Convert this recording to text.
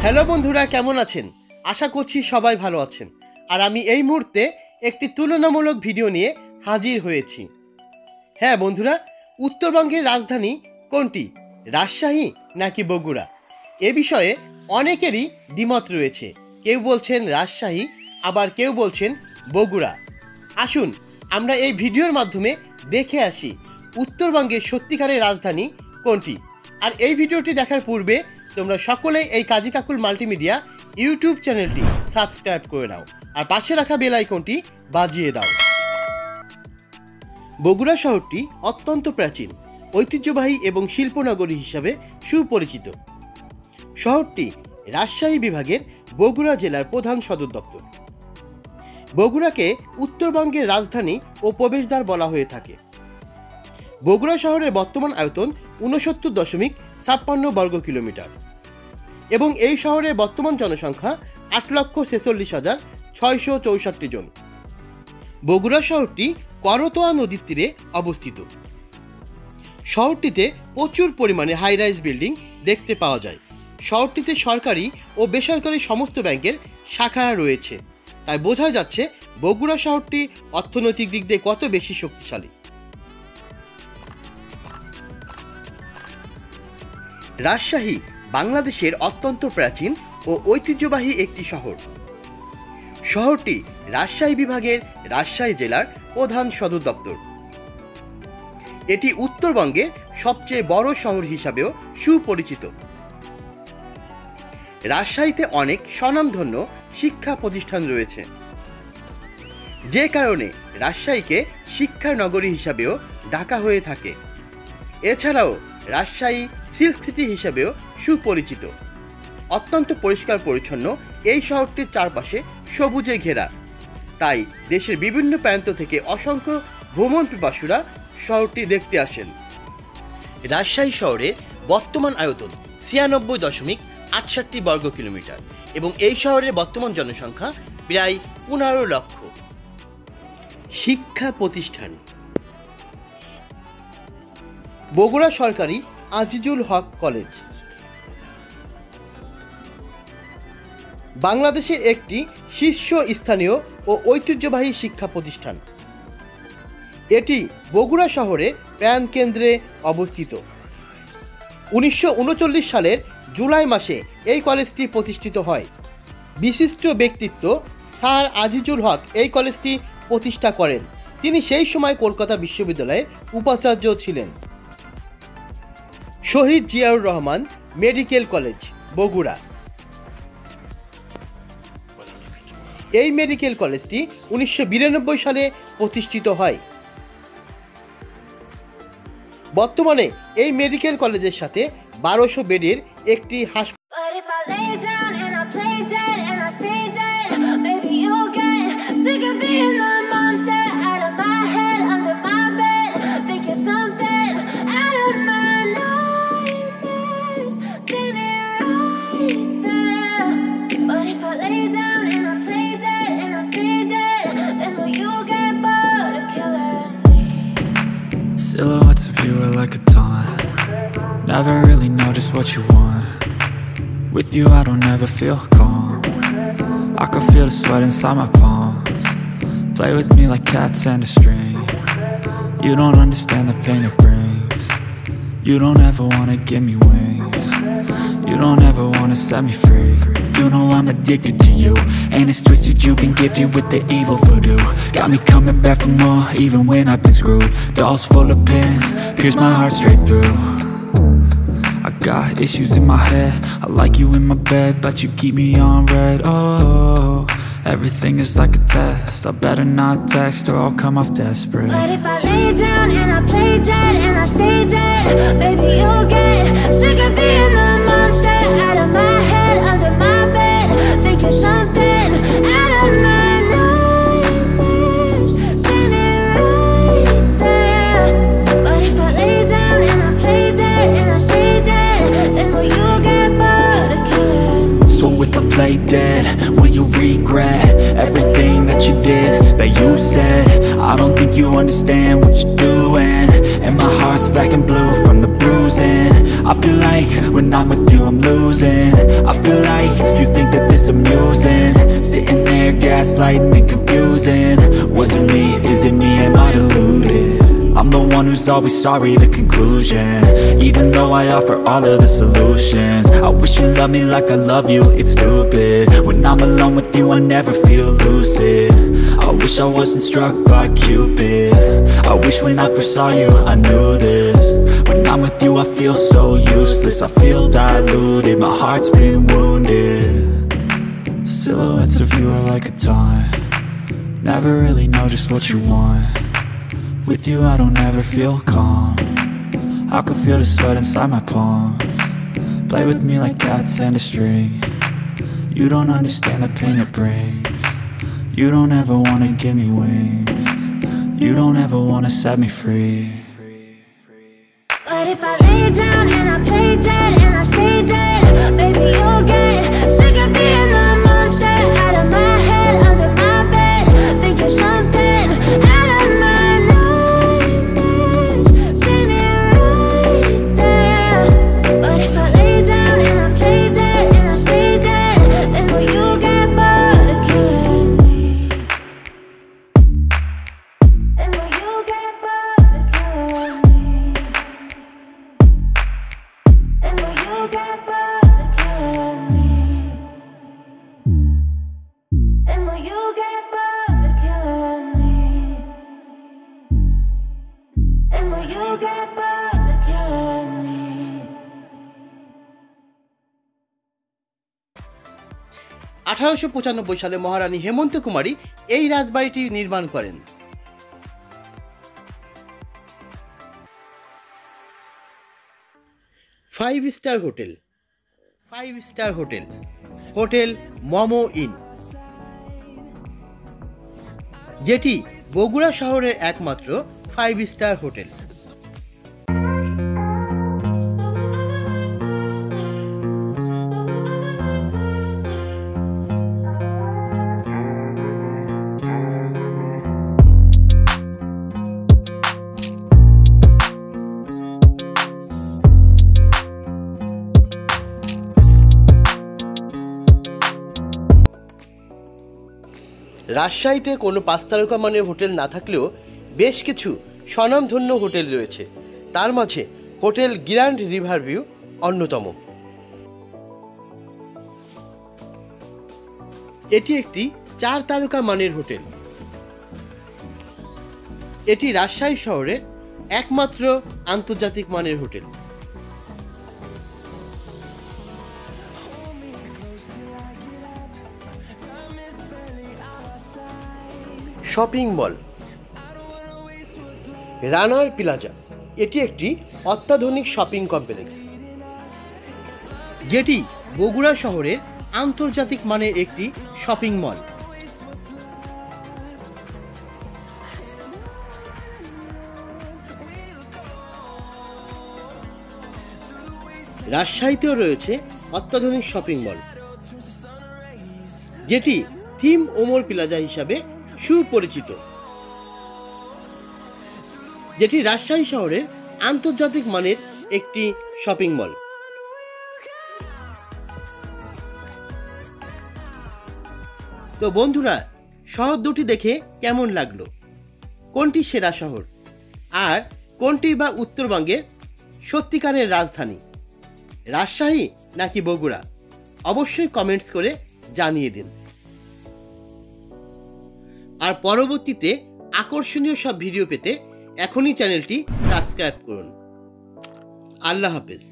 Hello বন্ধুরা, কেমন আছেন? আশা করছি সবাই ভালো আছেন। আর আমি এই মুহূর্তে একটি তুলনামূলক ভিডিও নিয়ে হাজির হয়েছি। হ্যাঁ বন্ধুরা, উত্তরবঙ্গের রাজধানী কোনটি, রাজশাহী নাকি বগুড়া? এ বিষয়ে অনেকেরই দ্বিমত রয়েছে। কেউ বলছেন রাজশাহী, আবার কেউ বলছেন বগুড়া। আসুন আমরা এই ভিডিওর মাধ্যমে দেখে আসি উত্তরবঙ্গের সত্যিকারের রাজধানী কোনটি। আর এই ভিডিওটি দেখার পূর্বে তোমরা সকলেই এই কাজী কাকুল মাল্টিমিডিয়া ইউটিউব চ্যানেলটি সাবস্ক্রাইব করে নাও আর পাশে রাখা বেল আইকনটি বাজিয়ে দাও। বগুড়া শহরটি অত্যন্ত প্রাচীন, ঐতিহ্যবাহী এবং শিল্পনগরী হিসাবে সুপরিচিত। শহরটি রাজশাহী বিভাগের বগুড়া জেলার প্রধান সদর দপ্তর। বগুড়াকে উত্তরবঙ্গের রাজধানী ও প্রবেশদ্বার বলা হয়ে থাকে। বগুড়া শহরের বর্তমান আয়তন 69.56 বর্গ কিলোমিটার এবং এই শহরের বর্তমান জনসংখ্যা 8,46,664 জন। বগুড়া শহরটি করতোয়া নদীর তীরে অবস্থিত। শহরটিতে প্রচুর পরিমাণে হাই রাইজ বিল্ডিং দেখতে পাওয়া যায়। শহরটিতে সরকারি ও বেসরকারি সমস্ত ব্যাংকের শাখা রয়েছে। তাই বোঝা যাচ্ছে বগুড়া শহরটি অর্থনৈতিক দিক দিয়ে কত বেশি শক্তিশালী। রাজশাহী বাংলাদেশের অত্যন্ত প্রাচীন ও ঐতিহ্যবাহী একটি শহর। শহরটি রাজশাহী বিভাগের রাজশাহী জেলার প্রধান সদর দপ্তর। এটি উত্তরবঙ্গের সবচেয়ে বড় শহর হিসাবেও সুপরিচিত। রাজশাহীতে অনেক স্বনামধন্য শিক্ষা প্রতিষ্ঠান রয়েছে, যে কারণে রাজশাহীকে শিক্ষার নগরী হিসাবেও ডাকা হয়ে থাকে। এছাড়াও রাজশাহী সিল্ক সিটি হিসাবেও সুপরিচিত। অত্যন্ত পরিষ্কার পরিচ্ছন্ন এই শহরটির চারপাশে সবুজে ঘেরা, তাই দেশের বিভিন্ন প্রান্ত থেকে অসংখ্য ভ্রমণ পিপাসুরা শহরটি দেখতে আসেন। রাজশাহী শহরের বর্তমান আয়তন 96.68 বর্গ কিলোমিটার এবং এই শহরের বর্তমান জনসংখ্যা প্রায় 15 লক্ষ। শিক্ষা প্রতিষ্ঠান: বগুড়া সরকারি আজিজুল হক কলেজ বাংলাদেশের একটি শীর্ষস্থানীয় ও ঐতিহ্যবাহী শিক্ষা প্রতিষ্ঠান। এটি বগুড়া শহরের প্রাণকেন্দ্রে অবস্থিত। 1939 সালের জুলাই মাসে এই কলেজটি প্রতিষ্ঠিত হয়। বিশিষ্ট ব্যক্তিত্ব স্যার আজিজুল হক এই কলেজটি প্রতিষ্ঠা করেন। তিনি সেই সময় কলকাতা বিশ্ববিদ্যালয়ের উপাচার্য ছিলেন। শহীদ জিয়াউর রহমান মেডিকেল কলেজ বগুড়া। এই মেডিকেল কলেজটি 1992 সালে প্রতিষ্ঠিত হয়। বর্তমানে এই মেডিকেল কলেজের সাথে 1200 বেডের একটি হাসপাতাল। Silhouettes of you are like a taunt. Never really know just what you want. With you I don't ever feel calm. I can feel the sweat inside my palms. Play with me like cats and a string. You don't understand the pain it brings. You don't ever wanna give me wings. You don't ever wanna set me free. You know I'm addicted to you, and it's twisted, you've been gifted with the evil voodoo. Got me coming back for more, even when I've been screwed. Dolls full of pins, pierce my heart straight through. I got issues in my head, I like you in my bed, but you keep me on red. Oh, everything is like a test, I better not text or I'll come off desperate. But if I lay down and I play dead and I stay dead, baby you'll get sick of being the monster out of my head, under my bed, thinking something out of my nightmares, standing right there. But if I lay down and I play dead and I stay dead, then will you get bored of killing me? So if I play dead, will you regret everything that you did, that you said? I don't think you understand what you're doing, and my heart's black and blue from the bruising. I feel like when I'm with you I'm losing. I feel like you think that this amusing. Sitting there gaslighting and confusing. Was it me? Is it me? Am I deluded? I'm the one who's always sorry, the conclusion. Even though I offer all of the solutions. I wish you loved me like I love you, it's stupid. When I'm alone with you I never feel lucid. I wish I wasn't struck by Cupid. I wish when I first saw you I knew this. When I'm with you I feel so useless. I feel diluted, my heart's been wounded. Silhouettes of you are like a taunt. Never really know just what you want. With you I don't ever feel calm. I can feel the sweat inside my palms. Play with me like cats and a string. You don't understand the pain it brings. You don't ever wanna give me wings. You don't ever wanna set me free. But if I lay down and I play dead and I stay dead, baby you'll get sick of being the monster out of my head, under my bed, thinking something out of my nightmares. See me right there. But if I lay down and I play dead and I stay dead, then will you get bored of killing me? Then will you get bored of killing me? And will you get bored of killing me? And will you get bored of killing me? And will you get bored of killing me? 1895 সালে মহারানী হেমন্ত কুমারী এই রাজবাড়িটি নির্মাণ করেন। Five star hotel hotel momo in, যেটি বগুড়া শহরের একমাত্র 5 star hotel. রাজশাহীতে কোনো 5 তারকা মানের হোটেল না থাকলেও বেশ কিছু স্বনামধন্য হোটেল রয়েছে। তার মাঝে হোটেল গ্র্যান্ড রিভার ভিউ অন্যতম। এটি একটি 4 তারকা মানের হোটেল। এটি রাজশাহী শহরের একমাত্র আন্তর্জাতিক মানের হোটেল। শপিং মল রানার প্লাজা, এটি একটি অত্যাধুনিক শপিং কমপ্লেক্স, যেটি বগুড়া শহরের আন্তর্জাতিক মানের একটি শপিং মল। রাজশাহীতেও রয়েছে অত্যাধুনিক শপিং মল, যেটি থিম ওমর প্লাজা হিসাবে সুপরিচিত, যেটি রাজশাহী শহরের আন্তর্জাতিক মানের একটি শপিং মল। তো বন্ধুরা, শহর দুটি দেখে কেমন লাগলো? কোনটি সেরা শহর, আর কোনটি বা উত্তরবঙ্গের সত্যিকারের রাজধানী, রাজশাহী নাকি বগুড়া? অবশ্যই কমেন্টস করে জানিয়ে দিন। আর পরবর্তীতে আকর্ষণীয় সব ভিডিও পেতে এখনই চ্যানেলটি সাবস্ক্রাইব করুন। আল্লাহ হাফেজ।